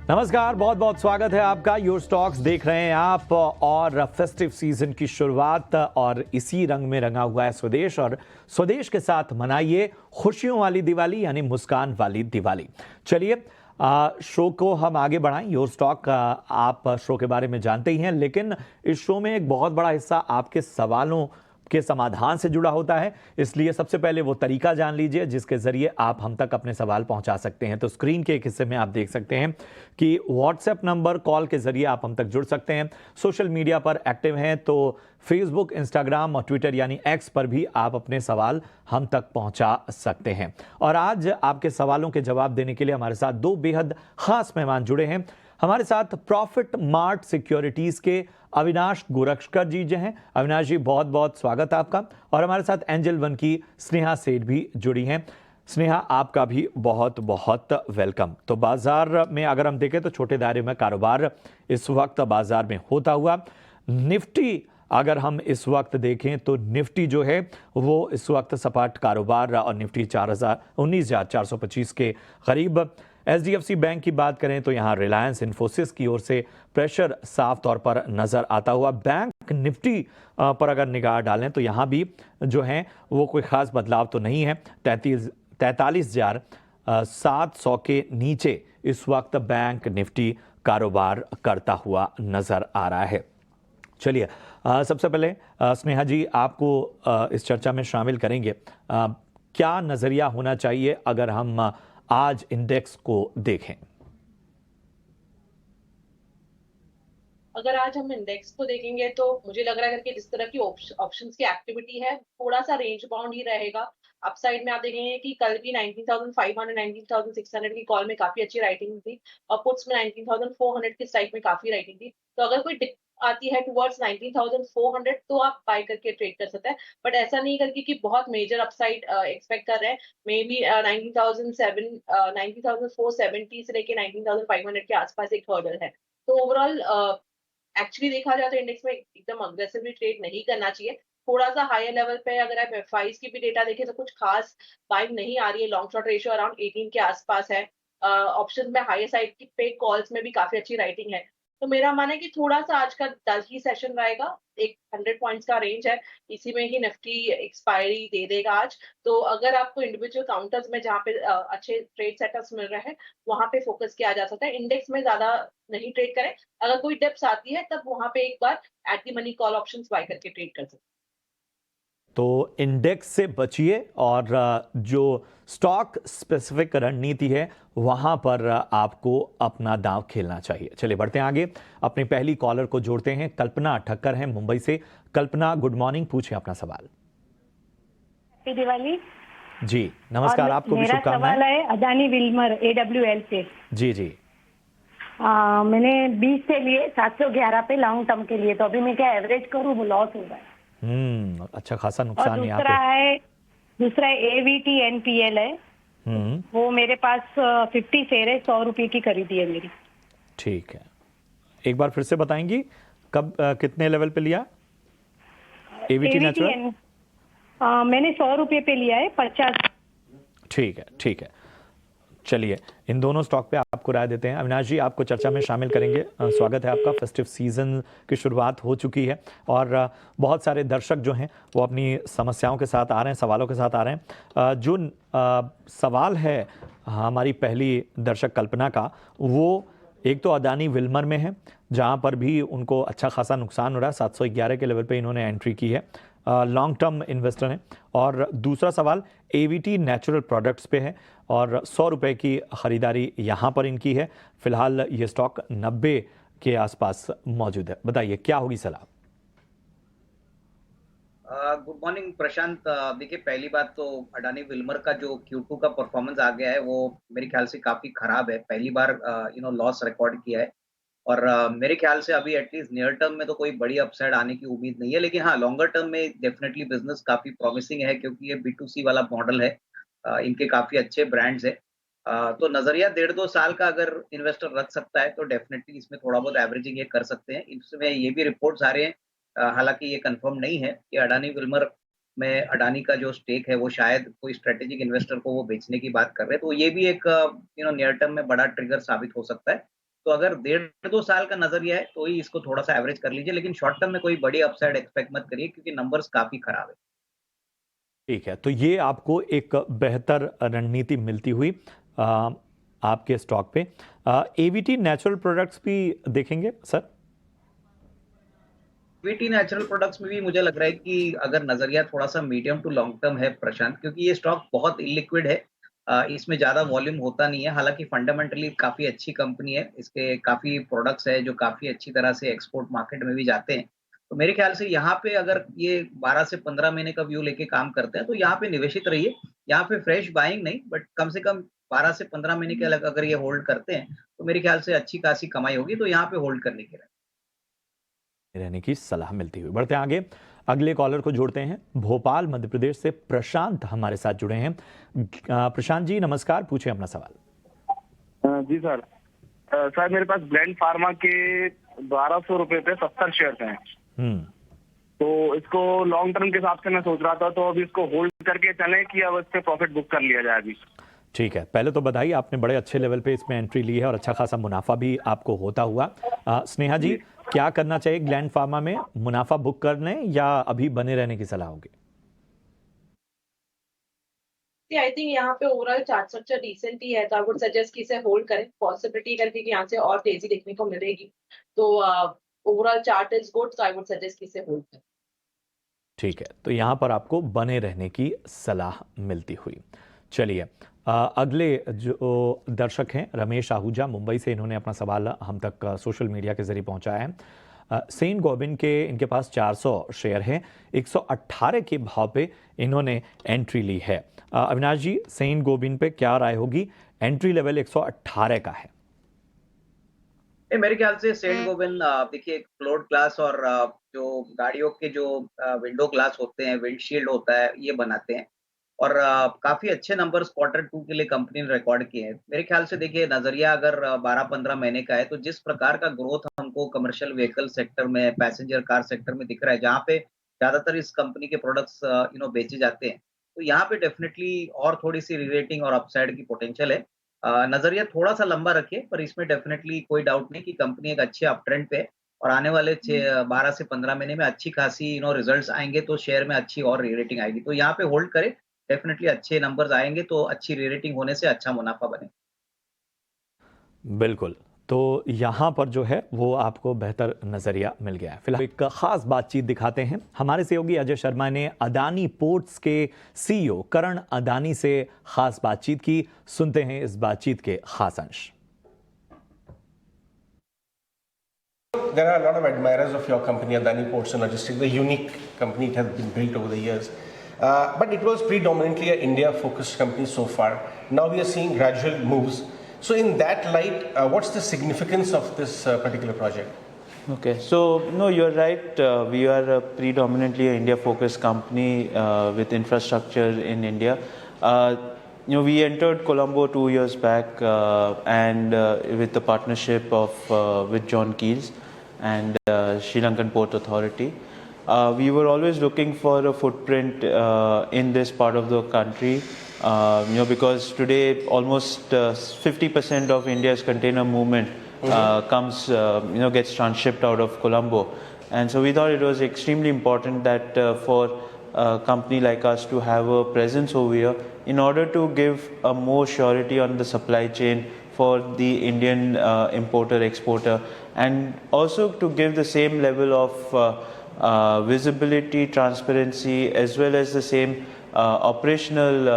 नमस्कार, बहुत बहुत स्वागत है आपका। योर स्टॉक्स देख रहे हैं आप और फेस्टिव सीजन की शुरुआत और इसी रंग में रंगा हुआ है स्वदेश। और स्वदेश के साथ मनाइए खुशियों वाली दिवाली, यानी मुस्कान वाली दिवाली। चलिए शो को हम आगे बढ़ाएं। योर स्टॉक आप शो के बारे में जानते ही हैं, लेकिन इस शो में एक बहुत बड़ा हिस्सा आपके सवालों के समाधान से जुड़ा होता है। इसलिए सबसे पहले वो तरीका जान लीजिए जिसके जरिए आप हम तक अपने सवाल पहुंचा सकते हैं। तो स्क्रीन के एक हिस्से में आप देख सकते हैं कि व्हाट्सएप नंबर, कॉल के जरिए आप हम तक जुड़ सकते हैं। सोशल मीडिया पर एक्टिव हैं तो फेसबुक, इंस्टाग्राम और ट्विटर यानी एक्स पर भी आप अपने सवाल हम तक पहुंचा सकते हैं। और आज आपके सवालों के जवाब देने के लिए हमारे साथ दो बेहद खास मेहमान जुड़े हैं। हमारे साथ प्रॉफिट मार्ट सिक्योरिटीज के अविनाश गोरक्षकर जी जो हैं। अविनाश जी, बहुत बहुत स्वागत है आपका। और हमारे साथ एंजल वन की स्नेहा सेठ भी जुड़ी हैं। स्नेहा, आपका भी बहुत बहुत वेलकम। तो बाजार में अगर हम देखें तो छोटे दायरे में कारोबार इस वक्त बाजार में होता हुआ। निफ्टी अगर हम इस वक्त देखें तो निफ्टी जो है वो इस वक्त सपाट कारोबार और निफ्टी 19,425 के करीब। एचडीएफसी बैंक की बात करें तो यहाँ रिलायंस इन्फोसिस की ओर से प्रेशर साफ तौर पर नजर आता हुआ। बैंक निफ्टी पर अगर निगाह डालें तो यहाँ भी जो है वो कोई खास बदलाव तो नहीं है। 43,700 के नीचे इस वक्त बैंक निफ्टी कारोबार करता हुआ नजर आ रहा है। चलिए सबसे पहले स्नेहा जी, आपको इस चर्चा में शामिल करेंगे। क्या नजरिया होना चाहिए अगर हम आज इंडेक्स को देखें? अगर आज हम इंडेक्स को देखेंगे तो मुझे लग रहा है कि जिस तरह की ऑप्शंस की एक्टिविटी है, थोड़ा सा रेंज बाउंड ही रहेगा। अपसाइड में आप देखेंगे कि कल भी 19,500 19,600 की कॉल में काफी अच्छी राइटिंग थी और पुट्स में 19,400 के स्ट्राइक में काफी राइटिंग थी। तो अगर कोई डिप आती है टुवर्ड्स 19,400 तो आप बाय करके ट्रेड कर सकते हैं, बट ऐसा नहीं करके कि बहुत मेजर अपसाइड एक्सपेक्ट कर रहे हैं। मे बी 19,470 से लेके 19,500 के आसपास एक हर्डल है। तो ओवरऑल एक्चुअली देखा जाए तो इंडेक्स में एकदम अग्रेसिवली ट्रेड नहीं करना चाहिए। थोड़ा सा हायर लेवल पे अगर आप एफआईज की भी डेटा देखें तो कुछ खास बाइंग नहीं आ रही है। लॉन्ग शॉर्ट रेशियो अराउंड 18 के आसपास है। ऑप्शंस में हायर साइड की पे कॉल्स में भी काफी अच्छी राइटिंग है। तो मेरा मानना है कि थोड़ा सा आज का डल ही सेशन रहेगा। एक 100 पॉइंट्स का रेंज है, इसी में ही निफ्टी एक्सपायरी दे देगा आज। तो अगर आपको इंडिविजुअल काउंटर्स में जहाँ पे अच्छे ट्रेड सेटअप्स मिल रहे हैं वहां पे फोकस किया जा सकता है। इंडेक्स में ज्यादा नहीं ट्रेड करें। अगर कोई डिप्स आती है तब वहां पे एक बार at the money call options buy करके ट्रेड कर सकते हैं। तो इंडेक्स से बचिए और जो स्टॉक स्पेसिफिक रणनीति है वहां पर आपको अपना दांव खेलना चाहिए। चलिए बढ़ते हैं आगे। अपनी पहली कॉलर को जोड़ते हैं। कल्पना ठक्कर है मुंबई से। कल्पना, गुड मॉर्निंग, पूछें अपना सवाल। हैप्पी दिवाली जी नमस्कार, आपको भी मेरा शुभकामनाएं। सवाल है अदानी विल्मर AWL से। जी जी। मैंने 20 से लिए 711 पे लॉन्ग टर्म के लिए, तो अभी मैं क्या एवरेज करूँ, वो लॉस हो रहा है। अच्छा खासा और नुकसान यहाँ पे। दूसरा AVT NPL है। वो मेरे पास 50 शेयर है, 100 रुपये की खरीदी है मेरी। ठीक है, एक बार फिर से बताएंगी कब कितने लेवल पे लिया? एवीटी नेचुरल मैंने 100 रुपये पे लिया है, 50। ठीक है ठीक है। चलिए इन दोनों स्टॉक पे आपको राय देते हैं। अविनाश जी, आपको चर्चा में शामिल करेंगे। स्वागत है आपका। फेस्टिव सीजन की शुरुआत हो चुकी है और बहुत सारे दर्शक जो हैं वो अपनी समस्याओं के साथ आ रहे हैं, सवालों के साथ आ रहे हैं। जो सवाल है हमारी पहली दर्शक कल्पना का, वो एक तो अदानी विल्मर में है जहां पर भी उनको अच्छा खासा नुकसान हो रहा है। 711 के लेवल पे इन्होंने एंट्री की है, लॉन्ग टर्म इन्वेस्टर हैं। और दूसरा सवाल एवीटी नेचुरल प्रोडक्ट्स पे है और 100 रुपये की ख़रीदारी यहाँ पर इनकी है। फिलहाल ये स्टॉक 90 के आसपास मौजूद है। बताइए क्या होगी सलाह? गुड मॉर्निंग प्रशांत। देखिए, पहली बात तो अडानी विल्मर का जो Q2 का परफॉर्मेंस आ गया है वो मेरे ख्याल से काफी खराब है। पहली बार लॉस रिकॉर्ड किया है और मेरे ख्याल से अभी एटलीस्ट नियर टर्म में तो कोई बड़ी अपसाइड आने की उम्मीद नहीं है, लेकिन हाँ, लॉन्गर टर्म में डेफिनेटली बिजनेस काफी प्रॉमिसिंग है क्योंकि ये B2C वाला मॉडल है। इनके काफी अच्छे ब्रांड्स है। तो नजरिया 1.5-2 साल का अगर इन्वेस्टर रख सकता है तो डेफिनेटली इसमें थोड़ा बहुत एवरेजिंग ये कर सकते हैं। इसमें ये भी रिपोर्ट्स आ रहे हैं, हालांकि ये कंफर्म नहीं है कि अडानी विल्मर में अडानी का जो स्टेक है वो शायद कोई स्ट्रेटेजिक इन्वेस्टर को वो बेचने की बात कर रहे हैं। तो ये भी एक नियर टर्म में बड़ा ट्रिगर साबित हो सकता है। तो अगर 1.5-2 साल का नजरिया है तो ही इसको थोड़ा सा एवरेज कर लीजिए, लेकिन शॉर्ट टर्म में कोई बड़ी अपसाइड एक्सपेक्ट मत करिए क्योंकि नंबर्स काफी खराब है। ठीक है, तो ये आपको एक बेहतर रणनीति मिलती हुई आपके स्टॉक पे। एवीटी नेचुरल प्रोडक्ट्स भी देखेंगे सर? एवीटी नेचुरल प्रोडक्ट्स में भी मुझे लग रहा है कि अगर नजरिया थोड़ा सा मीडियम टू लॉन्ग टर्म है प्रशांत, क्योंकि ये स्टॉक बहुत इलिक्विड है। इसमें ज्यादा वॉल्यूम होता नहीं है, हालांकि फंडामेंटली काफी अच्छी कंपनी है, इसके काफी प्रोडक्ट्स है जो काफी अच्छी तरह से एक्सपोर्ट मार्केट में भी जाते हैं। तो मेरे ख्याल से यहाँ पे अगर ये 12 से 15 महीने का व्यू लेके काम करते हैं तो यहाँ पे निवेशित रहिए। यहाँ पे फ्रेश बाइंग नहीं, बट कम से कम 12 से 15 महीने के अलग अगर ये होल्ड करते हैं तो मेरे ख्याल से अच्छी खासी कमाई होगी, तो यहाँ पे होल्ड करने के लिए रहने की सलाह मिलती हुई। बढ़ते हैं आगे, अगले कॉलर को जोड़ते हैं। भोपाल मध्य प्रदेश से प्रशांत हमारे साथ जुड़े हैं। प्रशांत जी नमस्कार, पूछें अपना सवाल। जी सर। सर मेरे पास ग्लैंड फार्मा के 1200 रुपए पे 70 शेयर हैं। तो इसको लॉन्ग टर्म के हिसाब से मैं सोच रहा था, तो अभी इसको होल्ड करके चलें कि अब इस पे प्रॉफिट बुक कर लिया जाए अभी? ठीक है, पहले तो बधाई, आपने बड़े अच्छे लेवल पे इसमें एंट्री ली है और अच्छा खासा मुनाफा भी आपको होता हुआ। स्नेहा जी, क्या करना चाहिए ग्लैंड फार्मा में? मुनाफा बुक करने या अभी बने रहने की सलाह होगी? आई थिंक यहाँ पे ओवरऑल चार्ट स्ट्रक्चर डिसेंट ही है, तो आई वुड सजेस्ट कि इसे होल्ड करें। पॉसिबिलिटी करके कि यहाँ से और तेजी देखने को मिलेगी, तो ओवरऑल चार्ट इज गुड, तो आई वुड सजेस्ट कि इसे होल्ड करें। ठीक है, तो यहाँ पर आपको बने रहने की सलाह मिलती हुई। चलिए, अगले जो दर्शक हैं रमेश आहूजा मुंबई से, इन्होंने अपना सवाल हम तक सोशल मीडिया के जरिए पहुंचाया है। सेंट गोबिन के इनके पास 400 शेयर हैं, 118 के भाव पे इन्होंने एंट्री ली है। अविनाश जी, सेंट गोबिन पे क्या राय होगी? एंट्री लेवल 118 का है। मेरे ख्याल से सेंट गोबिन देखिए फ्लोट ग्लास और जो गाड़ियों के जो विंडो ग्लास होते हैं, विंडशील्ड होता है, ये बनाते हैं और काफी अच्छे नंबर्स Q2 के लिए कंपनी ने रिकॉर्ड किए हैं। मेरे ख्याल से देखिए नजरिया अगर 12-15 महीने का है, तो जिस प्रकार का ग्रोथ हमको कमर्शियल व्हीकल सेक्टर में, पैसेंजर कार सेक्टर में दिख रहा है, जहाँ पे ज्यादातर इस कंपनी के प्रोडक्ट्स बेचे जाते हैं, तो यहाँ पे डेफिनेटली और थोड़ी सी रीरेटिंग और अपसाइड की पोटेंशियल है। नजरिया थोड़ा सा लंबा रखिए, पर इसमें डेफिनेटली कोई डाउट नहीं कि कंपनी एक अच्छे अप ट्रेंड पे है और आने वाले 12 से 15 महीने में अच्छी खासी रिजल्ट्स आएंगे तो शेयर में अच्छी और रीरेटिंग आएगी, तो यहाँ पे होल्ड करें। डेफिनेटली अच्छे नंबर्स आएंगे तो अच्छी रीरेटिंग होने से अच्छा मुनाफा बने। बिल्कुल, तो यहाँ पर जो है वो आपको बेहतर नजरिया मिल गया है। फिलहाल एक खास बातचीत दिखाते हैं। हमारे सहयोगी अजय शर्मा ने अदानी पोर्ट्स के सीईओ करण अदानी से खास बातचीत की। सुनते हैं इस बातचीत के खास अंश। There are a lot of admirers of your company, Adani Ports and Logistics, the unique company it has been built over the years. But it was predominantly an India-focused company so far. Now we are seeing gradual moves. So in that light, what's the significance of this particular project? Okay, so no, you're right. We are predominantly an India-focused company with infrastructure in India. We entered Colombo 2 years back and with the partnership of with John Keels and Sri Lankan Port Authority. We were always looking for a footprint in this part of the country, because today almost 50% of India's container movement comes, gets transshipped out of Colombo. And so we thought it was extremely important that for a company like us to have a presence over here in order to give a more surety on the supply chain for the Indian importer exporter, and also to give the same level of visibility, transparency, as well as the same operational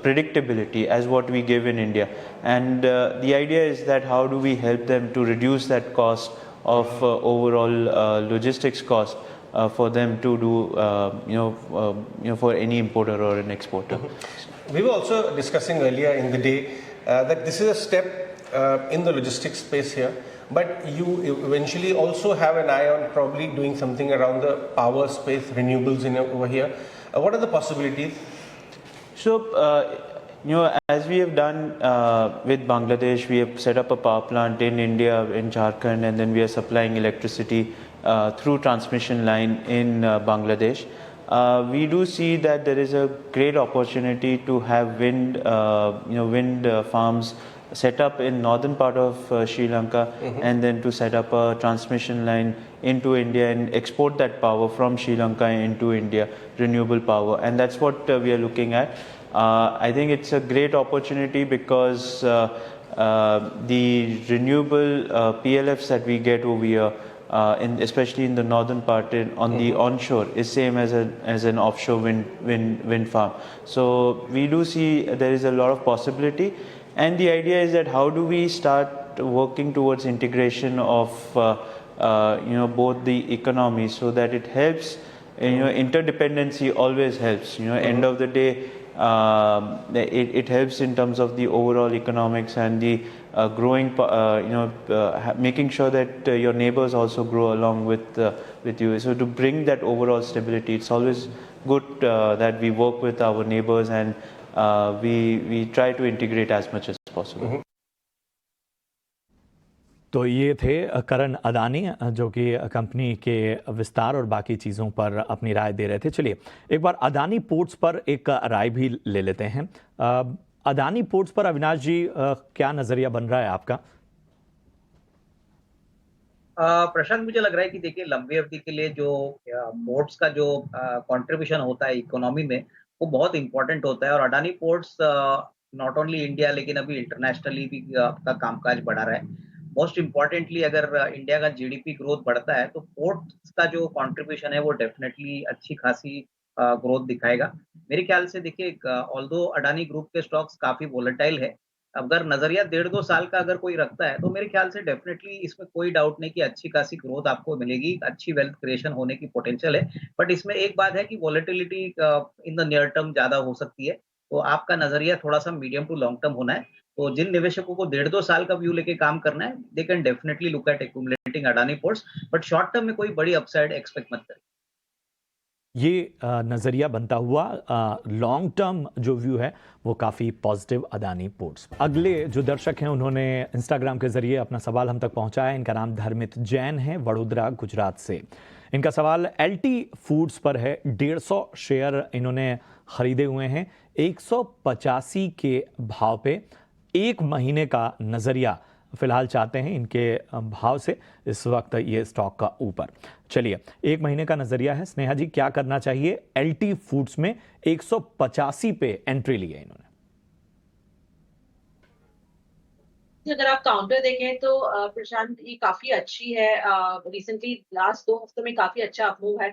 predictability as what we give in India. And the idea is that how do we help them to reduce that cost of overall logistics cost for them to do, for any importer or an exporter. We were also discussing earlier in the day that this is a step in the logistics space here, but you eventually also have an eye on probably doing something around the power space, renewables over here. What are the possibilities? So, as we have done with Bangladesh, we have set up a power plant in India, in Jharkhand, and then we are supplying electricity through transmission line in Bangladesh. We do see that there is a great opportunity to have wind farms set up in northern part of Sri Lanka, and then to set up a transmission line into India and export that power from Sri Lanka into India, renewable power, and that's what we are looking at. I think it's a great opportunity because the renewable PLFs that we get over here, especially in the northern part on the onshore, is same as an offshore wind farm. So we do see there is a lot of possibility, and the idea is that how do we start working towards integration of both the economies so that it helps. Interdependency always helps. End of the day, it helps in terms of the overall economics and the growing, making sure that your neighbors also grow along with you. So to bring that overall stability, it's always good that we work with our neighbors and we try to integrate as much as possible. तो ये थे करण अदानी जो कि company के विस्तार और बाकी चीज़ों पर अपनी राय दे रहे थे। चलिए एक बार अदानी पोर्ट्स पर एक राय भी ले लेते हैं। अदानी पोर्ट्स पर अविनाश जी क्या नज़रिया बन रहा है आपका? प्रशांत, मुझे लग रहा है कि देखिए लंबी अवधि के लिए जो पोर्ट्स का जो कंट्रीब्यूशन होता है इकोनॉमी में वो बहुत इंपॉर्टेंट होता है, और Adani ports not only India लेकिन अभी इंटरनेशनली भी आपका कामकाज बढ़ा रहा है। मोस्ट इम्पॉर्टेंटली अगर इंडिया का जीडीपी ग्रोथ बढ़ता है तो पोर्ट्स का जो कंट्रीब्यूशन है वो डेफिनेटली अच्छी खासी ग्रोथ दिखाएगा। मेरे ख्याल से देखिए ऑल्दो अडानी ग्रुप के स्टॉक्स काफी वोलेटाइल है, अगर नजरिया 1.5-2 साल का अगर कोई रखता है तो मेरे ख्याल से डेफिनेटली इसमें कोई डाउट नहीं कि अच्छी खासी ग्रोथ आपको मिलेगी, अच्छी वेल्थ क्रिएशन होने की पोटेंशियल है। बट इसमें एक बात है कि volatility in the near term ज्यादा हो सकती है, तो आपका नजरिया थोड़ा सा मीडियम टू लॉन्ग टर्म होना है। तो जिन निवेशकों को 1.5-2 साल का व्यू लेके काम करना है, they can definitely look at accumulating Adani ports, but short term में कोई बड़ी अपसाइड एक्सपेक्ट मत करें। ये नज़रिया बनता हुआ लॉन्ग टर्म जो व्यू है वो काफ़ी पॉजिटिव अदानी पोर्ट्स। अगले जो दर्शक हैं उन्होंने इंस्टाग्राम के ज़रिए अपना सवाल हम तक पहुंचाया है। इनका नाम धर्मित जैन है, वडोदरा गुजरात से। इनका सवाल एलटी फूड्स पर है। 150 शेयर इन्होंने ख़रीदे हुए हैं 185 के भाव पे। एक महीने का नज़रिया फिलहाल चाहते हैं इनके भाव से, इस वक्त ये स्टॉक का ऊपर। चलिए एक महीने का नजरिया है। स्नेहा जी क्या करना चाहिए? एलटी फूड्स में 185 पे एंट्री ली है इन्होंने। अगर आप काउंटर देखें तो प्रशांत ये काफी अच्छी है। रिसेंटली लास्ट 2 हफ्ते में काफी अच्छा अपमूव है।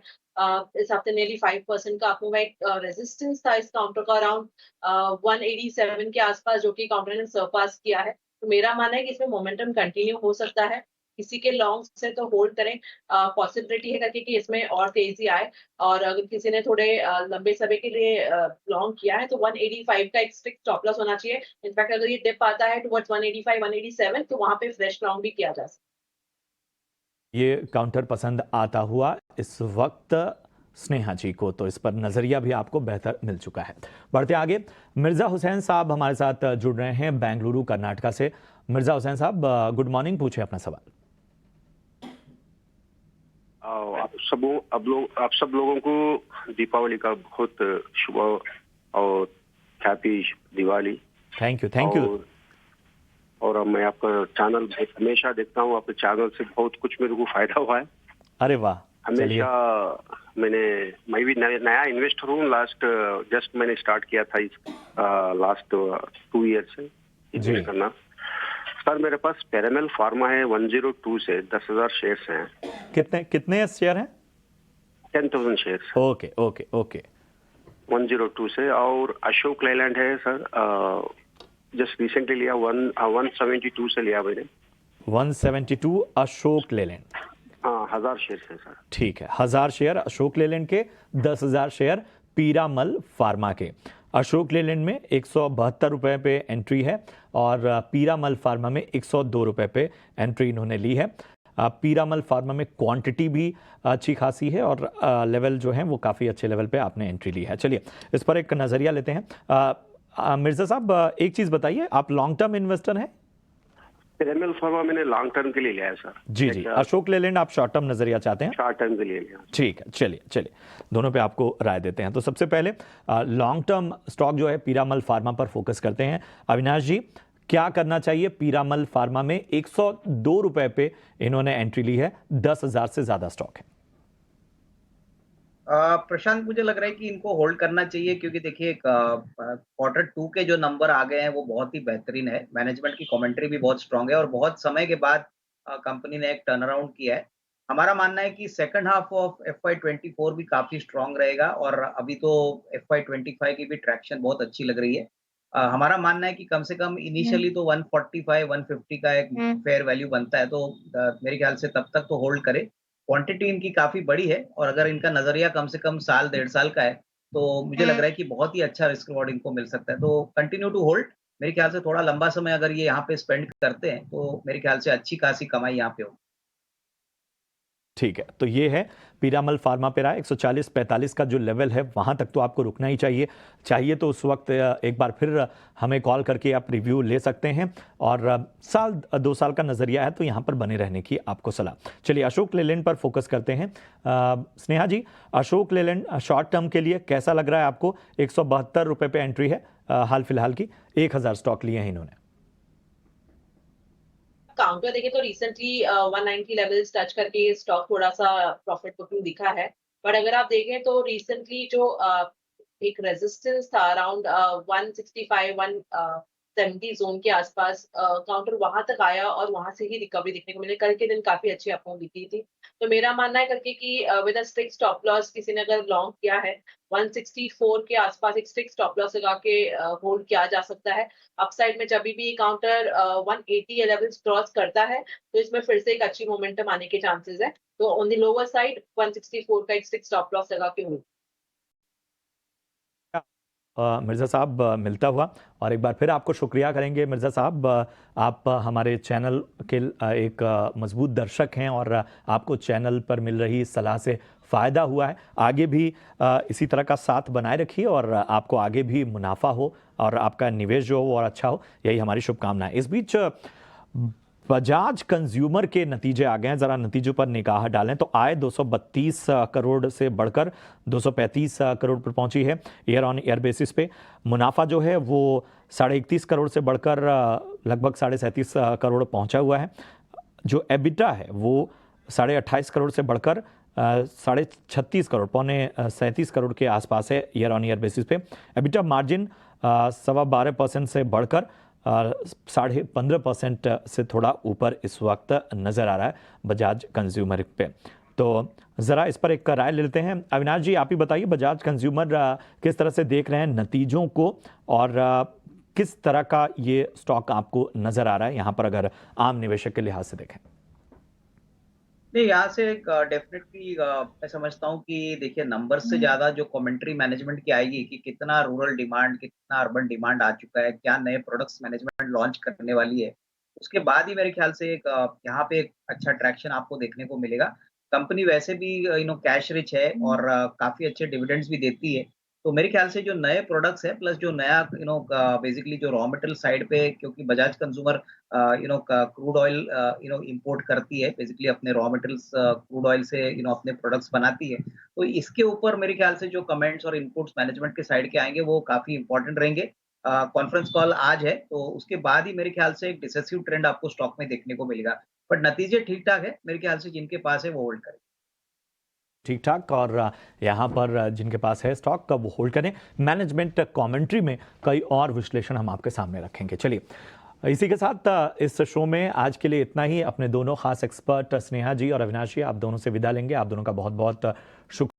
इस हफ्ते नेरली 5% का अपमूव है। रेजिस्टेंस था इस काउंटर का अराउंड 187 के आसपास, जो कि काउंटर ने सरपास किया है। तो मेरा मानना है कि इसमें मोमेंटम कंटिन्यू हो सकता है। किसी के लॉन्ग से तो होल्ड करें, पॉसिबिलिटी है करके कि इसमें और तेजी आए। और अगर किसी ने थोड़े लंबे समय के लिए लॉन्ग किया है तो 185 का एक स्ट्रिक्ट स्टॉप लॉस होना चाहिए। इनफैक्ट अगर ये डिप आता है टुवर्ड्स 185 187 तो वहां पे फ्रेश लॉन्ग भी किया जा सकता है। ये काउंटर पसंद आता हुआ इस वक्त स्नेहा जी को, तो इस पर नजरिया भी आपको बेहतर मिल चुका है। बढ़ते आगे, मिर्जा हुसैन साहब हमारे साथ जुड़ रहे हैं बेंगलुरु कर्नाटका से। मिर्जा हुसैन साहब गुड मॉर्निंग, पूछे अपना सवाल। आप सब लोगों को दीपावली का बहुत शुभ और हैप्पी दिवाली। Thank you. और मैं आपका चैनल हमेशा देखता हूँ, आपके चैनल से बहुत कुछ मेरे को फायदा हुआ है। अरे वाह। हमेशा मैं भी नया इन्वेस्टर हूँ। जस्ट मैंने स्टार्ट किया था लास्ट 2 ईयर से इन्वेस्ट करना। सर मेरे पास पैरामेल फार्मा है 102 से 10,000 शेयर्स हैं। कितने शेयर हैं? 10,000 शेयर्स। ओके 102 से। और अशोक लेलैंड है सर, जस्ट रिसेंटली लिया 172 से लिया मैंने। 172 अशोक लेलैंड। हाँ 1000 शेयर है सर। ठीक है, 1000 शेयर अशोक लेलैंड के, 10,000 शेयर पीरामल फार्मा के। अशोक लेलैंड में 172 रुपये पे एंट्री है और पीरामल फार्मा में 102 रुपये पे एंट्री इन्होंने ली है। पीरामल फार्मा में क्वांटिटी भी अच्छी खासी है और लेवल जो है वो काफ़ी अच्छे लेवल पे आपने एंट्री ली है। चलिए इस पर एक नज़रिया लेते हैं। मिर्जा साहब एक चीज़ बताइए, आप लॉन्ग टर्म इन्वेस्टर हैं? पीरामल फार्मा मैंने लॉन्ग टर्म के लिए लिया है सर। जी। अशोक लेलैंड आप शॉर्ट टर्म नजरिया चाहते हैं? शॉर्ट टर्म के लिए लिया। ठीक है, चलिए दोनों पे आपको राय देते हैं। तो सबसे पहले लॉन्ग टर्म स्टॉक जो है पीरामल फार्मा पर फोकस करते हैं। अविनाश जी क्या करना चाहिए? पीरामल फार्मा में 102 रुपए पे इन्होंने एंट्री ली है, 10,000 से ज्यादा स्टॉक है। प्रशांत, मुझे लग रहा है कि इनको होल्ड करना चाहिए, क्योंकि देखिए Q2 के जो नंबर आ गए हैं वो बहुत ही बेहतरीन है। मैनेजमेंट की कमेंट्री भी बहुत स्ट्रांग है और बहुत समय के बाद कंपनी ने एक टर्न अराउंड किया है। हमारा मानना है कि सेकंड हाफ ऑफ FY24 भी काफी स्ट्रांग रहेगा और अभी तो FY25 की भी ट्रैक्शन बहुत अच्छी लग रही है। हमारा मानना है कि कम से कम इनिशियली तो 145 150 का एक फेयर वैल्यू बनता है, तो मेरे ख्याल से तब तक तो होल्ड करे। क्वांटिटी इनकी काफी बड़ी है और अगर इनका नजरिया कम से कम साल 1.5 साल का है, तो मुझे लग रहा है कि बहुत ही अच्छा रिस्क रिवॉर्ड इनको मिल सकता है। तो कंटिन्यू टू होल्ड। मेरे ख्याल से थोड़ा लंबा समय अगर ये यहाँ पे स्पेंड करते हैं तो मेरे ख्याल से अच्छी खासी कमाई यहाँ पे होगी। ठीक है, तो ये है पीरामल फार्मा पे रहा 140-45 का जो लेवल है वहां तक तो आपको रुकना ही चाहिए तो उस वक्त एक बार फिर हमें कॉल करके आप रिव्यू ले सकते हैं और साल 2 साल का नजरिया है तो यहां पर बने रहने की आपको सलाह। चलिए अशोक लेलैंड पर फोकस करते हैं। स्नेहा जी, अशोक लेलैंड शॉर्ट टर्म के लिए कैसा लग रहा है आपको? 172 रुपए पे एंट्री है हाल फिलहाल की, 1000 स्टॉक लिए हैं इन्होंने। काउंटर देखें तो रिसेंटली 190 लेवल्स टच करके स्टॉक थोड़ा सा प्रॉफिट बुकिंग दिखा है, बट अगर आप देखें तो रिसेंटली जो एक रेजिस्टेंस था अराउंड 165 170 जोन के आसपास, काउंटर वहां तक आया और वहां से ही रिकवरी देखने को मिली। कल के दिन काफी अच्छी अपमूव दिखी थी, तो मेरा मानना है करके कि with a strict stop loss किसी ने अगर लॉन्ग किया है 164 के आसपास एक स्ट्रिक्ट स्टॉप लॉस लगा के होल्ड किया जा सकता है। अपसाइड में जब भी काउंटर 180 लेवल्स क्रॉस करता है तो इसमें फिर से एक अच्छी मोमेंटम आने के चांसेस है। तो ऑन द लोअर साइड 164 का एक स्ट्रिक्ट स्टॉप लॉस लगा के होल्ड। मिर्ज़ा साहब मिलता हुआ और एक बार फिर आपको शुक्रिया करेंगे। मिर्ज़ा साहब, आप हमारे चैनल के एक मजबूत दर्शक हैं और आपको चैनल पर मिल रही सलाह से फ़ायदा हुआ है। आगे भी इसी तरह का साथ बनाए रखिए और आपको आगे भी मुनाफा हो और आपका निवेश जो हो और अच्छा हो, यही हमारी शुभकामनाएं। इस बीच बजाज कंज्यूमर के नतीजे आ गए हैं, ज़रा नतीजों पर निगाह डालें तो आय 232 करोड़ से बढ़कर 235 करोड़ पर पहुंची है ईयर ऑन ईयर बेसिस पे। मुनाफा जो है वो 31.5 करोड़ से बढ़कर लगभग 37.5 करोड़ पहुंचा हुआ है। जो एबिटा है वो 28.5 करोड़ से बढ़कर 36.5 करोड़, पौने 37 करोड़ के आसपास है ईयर ऑन ईयर बेसिस पे। एबिटा मार्जिन 12.25% से बढ़कर 15.5% से थोड़ा ऊपर इस वक्त नज़र आ रहा है बजाज कंज्यूमर पे। तो ज़रा इस पर एक राय ले लेते हैं। अविनाश जी, आप ही बताइए बजाज कंज्यूमर किस तरह से देख रहे हैं नतीजों को और किस तरह का ये स्टॉक आपको नज़र आ रहा है यहाँ पर अगर आम निवेशक के लिहाज से देखें? नहीं, यहाँ से डेफिनेटली मैं समझता हूँ कि देखिए नंबर से ज्यादा जो कमेंट्री मैनेजमेंट की आएगी कि कितना रूरल डिमांड, कितना अर्बन डिमांड आ चुका है, क्या नए प्रोडक्ट्स मैनेजमेंट लॉन्च करने वाली है, उसके बाद ही मेरे ख्याल से एक यहाँ पे एक अच्छा ट्रैक्शन आपको देखने को मिलेगा। कंपनी वैसे भी कैश रिच है और काफी अच्छे डिविडेंड्स भी देती है, तो मेरे ख्याल से जो नए प्रोडक्ट्स है प्लस जो नया बेसिकली जो रॉ मटेरियल साइड पे, क्योंकि Bajaj consumer crude oil import करती है, बेसिकली अपने रॉ मटेरियल्स क्रूड ऑयल से अपने प्रोडक्ट्स बनाती है, तो इसके ऊपर मेरे ख्याल से जो कमेंट्स और इनपुट्स मैनेजमेंट के साइड के आएंगे वो काफी इंपॉर्टेंट रहेंगे। कॉन्फ्रेंस कॉल आज है तो उसके बाद ही मेरे ख्याल से एक डिसेसिव ट्रेंड आपको स्टॉक में देखने को मिलेगा, बट नतीजे ठीक ठाक है मेरे ख्याल से, जिनके पास है वो होल्ड करें। ठीक ठाक, और यहाँ पर जिनके पास है स्टॉक का वो होल्ड करें। मैनेजमेंट कमेंट्री में कई और विश्लेषण हम आपके सामने रखेंगे। चलिए इसी के साथ इस शो में आज के लिए इतना ही। अपने दोनों खास एक्सपर्ट स्नेहा जी और अविनाश जी, आप दोनों से विदा लेंगे। आप दोनों का बहुत बहुत शुक्रिया।